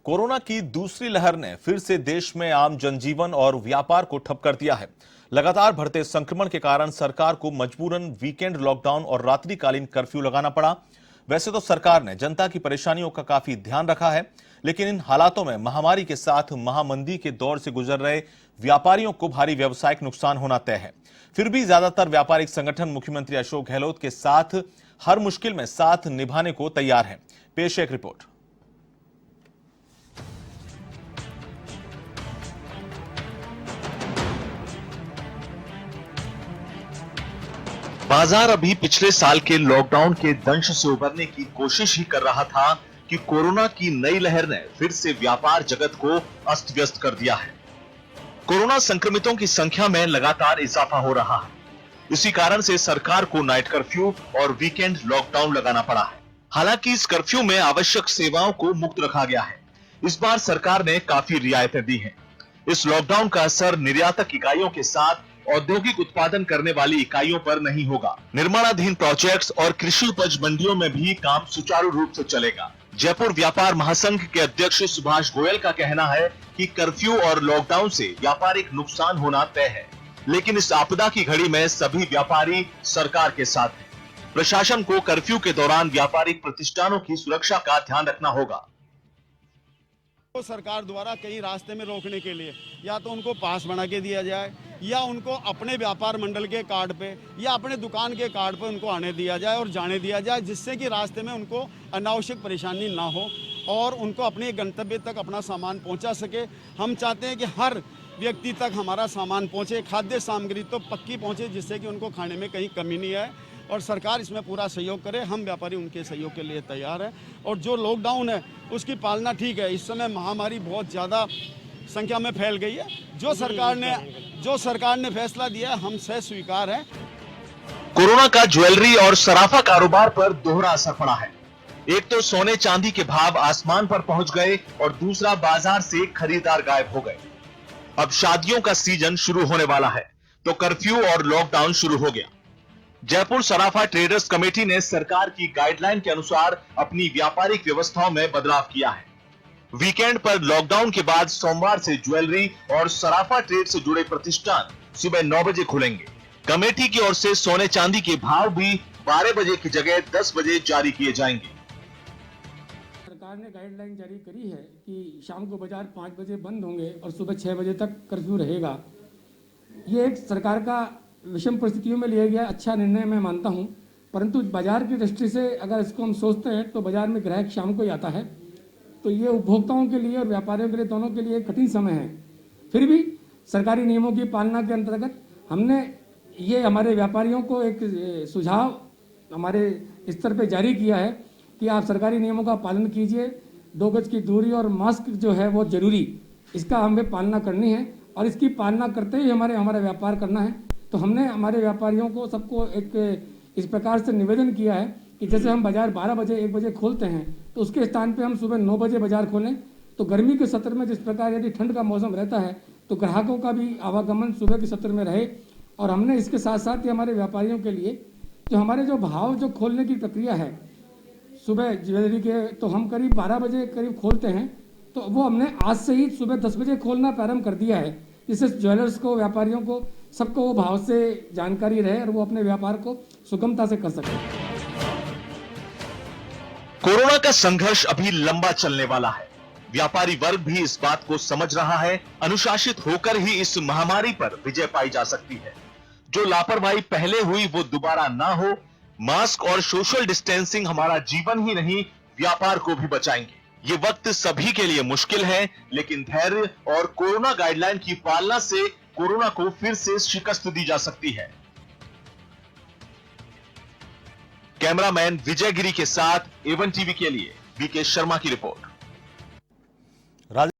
Corona की दूसरी लहर ने फिर से देश में आम जनजीवन और व्यापार को ठप कर दिया है। लगातार बढ़ते संक्रमण के कारण सरकार को मजबूरन वीकेंड लॉकडाउन और रात्रिकालीन कर्फ्यू लगाना पड़ा। वैसे तो सरकार ने जनता की परेशानियों का काफी ध्यान रखा है, लेकिन इन हालातों में महामारी के साथ महामंदी के दौर से गुजर रहे व्यापारियों को भारी व्यावसायिक नुकसान होना तय है। फिर भी ज्यादातर व्यापारिक संगठन मुख्यमंत्री अशोक गहलोत के साथ हर मुश्किल में साथ निभाने को तैयार हैं। पेश है एक रिपोर्ट। बाजार अभी पिछले साल के लॉकडाउन के दंश से उबरने की कोशिश ही कर रहा था कि कोरोना की नई लहर ने फिर से व्यापार जगत को अस्त व्यस्त कर दिया है। कोरोना संक्रमितों की संख्या में लगातार इजाफा हो रहा है। इसी कारण से सरकार को नाइट कर्फ्यू और वीकेंड लॉकडाउन लगाना पड़ा है। हालांकि इस कर्फ्यू में आवश्यक सेवाओं को मुक्त रखा गया है। इस बार सरकार ने काफी रियायतें दी हैं। इस लॉकडाउन का असर निर्यातक इकाइयों के साथ औद्योगिक उत्पादन करने वाली इकाइयों पर नहीं होगा। निर्माणाधीन प्रोजेक्ट्स और कृषि उपज मंडियों में भी काम सुचारू रूप से चलेगा। जयपुर व्यापार महासंघ के अध्यक्ष सुभाष गोयल का कहना है कि कर्फ्यू और लॉकडाउन से व्यापारिक नुकसान होना तय है, लेकिन इस आपदा की घड़ी में सभी व्यापारी सरकार के साथ हैं। प्रशासन को कर्फ्यू के दौरान व्यापारिक प्रतिष्ठानों की सुरक्षा का ध्यान रखना होगा। तो सरकार द्वारा कहीं रास्ते में रोकने के लिए या तो उनको पास बना के दिया जाए, या उनको अपने व्यापार मंडल के कार्ड पे या अपने दुकान के कार्ड पे उनको आने दिया जाए और जाने दिया जाए, जिससे कि रास्ते में उनको अनावश्यक परेशानी ना हो और उनको अपने गंतव्य तक अपना सामान पहुंचा सके। हम चाहते हैं कि हर व्यक्ति तक हमारा सामान पहुंचे, खाद्य सामग्री तो पक्की पहुंचे, जिससे कि उनको खाने में कहीं कमी नहीं आए और सरकार इसमें पूरा सहयोग करे। हम व्यापारी उनके सहयोग के लिए तैयार हैं और जो लॉकडाउन है उसकी पालना ठीक है। इस समय महामारी बहुत ज़्यादा संख्या में फैल गई है। जो सरकार ने फैसला दिया हम सह स्वीकार है। कोरोना का ज्वेलरी और सराफा कारोबार पर दोहरा असर पड़ा है। एक तो सोने चांदी के भाव आसमान पर पहुंच गए और दूसरा बाजार से खरीदार गायब हो गए। अब शादियों का सीजन शुरू होने वाला है तो कर्फ्यू और लॉकडाउन शुरू हो गया। जयपुर सराफा ट्रेडर्स कमेटी ने सरकार की गाइडलाइन के अनुसार अपनी व्यापारिक व्यवस्थाओं में बदलाव किया है। वीकेंड पर लॉकडाउन के बाद सोमवार से ज्वेलरी और सराफा ट्रेड से जुड़े प्रतिष्ठान सुबह 9 बजे खुलेंगे। कमेटी की ओर से सोने चांदी के भाव भी 12 बजे की जगह 10 बजे जारी किए जाएंगे। सरकार ने गाइडलाइन जारी करी है कि शाम को बाजार 5 बजे बंद होंगे और सुबह 6 बजे तक कर्फ्यू रहेगा। ये एक सरकार का विषम परिस्थितियों में लिया गया अच्छा निर्णय मैं मानता हूं, परंतु बाजार की दृष्टि से अगर इसको हम सोचते हैं तो बाजार में ग्राहक शाम को ही आता है, तो ये उपभोक्ताओं के लिए और व्यापारियों के लिए दोनों के लिए कठिन समय है। फिर भी सरकारी नियमों की पालना के अंतर्गत हमने ये हमारे व्यापारियों को एक सुझाव हमारे स्तर पे जारी किया है कि आप सरकारी नियमों का पालन कीजिए। 2 गज की दूरी और मास्क जो है वो जरूरी, इसका हमें पालना करनी है और इसकी पालना करते ही हमारा व्यापार करना है। तो हमने हमारे व्यापारियों को सबको एक इस प्रकार से निवेदन किया है कि जैसे हम बाजार 12 बजे 1 बजे खोलते हैं तो उसके स्थान पे हम सुबह 9 बजे बाजार खोलें। तो गर्मी के सत्र में जिस प्रकार यदि ठंड का मौसम रहता है तो ग्राहकों का भी आवागमन सुबह के सत्र में रहे। और हमने इसके साथ साथ ही हमारे व्यापारियों के लिए जो हमारे जो भाव जो खोलने की प्रक्रिया है सुबह ज्वेलरी के, तो हम करीब 12 बजे करीब खोलते हैं, तो वो हमने आज से ही सुबह 10 बजे खोलना प्रारंभ कर दिया है, जिससे ज्वेलर्स को, व्यापारियों को, सबको वो भाव से जानकारी रहे और वो अपने व्यापार को सुगमता से कर सके। कोरोना का संघर्ष अभी लंबा चलने वाला है। व्यापारी वर्ग भी इस बात को समझ रहा है। अनुशासित होकर ही इस महामारी पर विजय पाई जा सकती है। जो लापरवाही पहले हुई वो दोबारा ना हो। मास्क और सोशल डिस्टेंसिंग हमारा जीवन ही नहीं, व्यापार को भी बचाएंगे। ये वक्त सभी के लिए मुश्किल है, लेकिन धैर्य और कोरोना गाइडलाइन की पालना से कोरोना को फिर से शिकस्त दी जा सकती है। कैमरामैन विजय गिरी के साथ एवन टीवी के लिए वीके शर्मा की रिपोर्ट।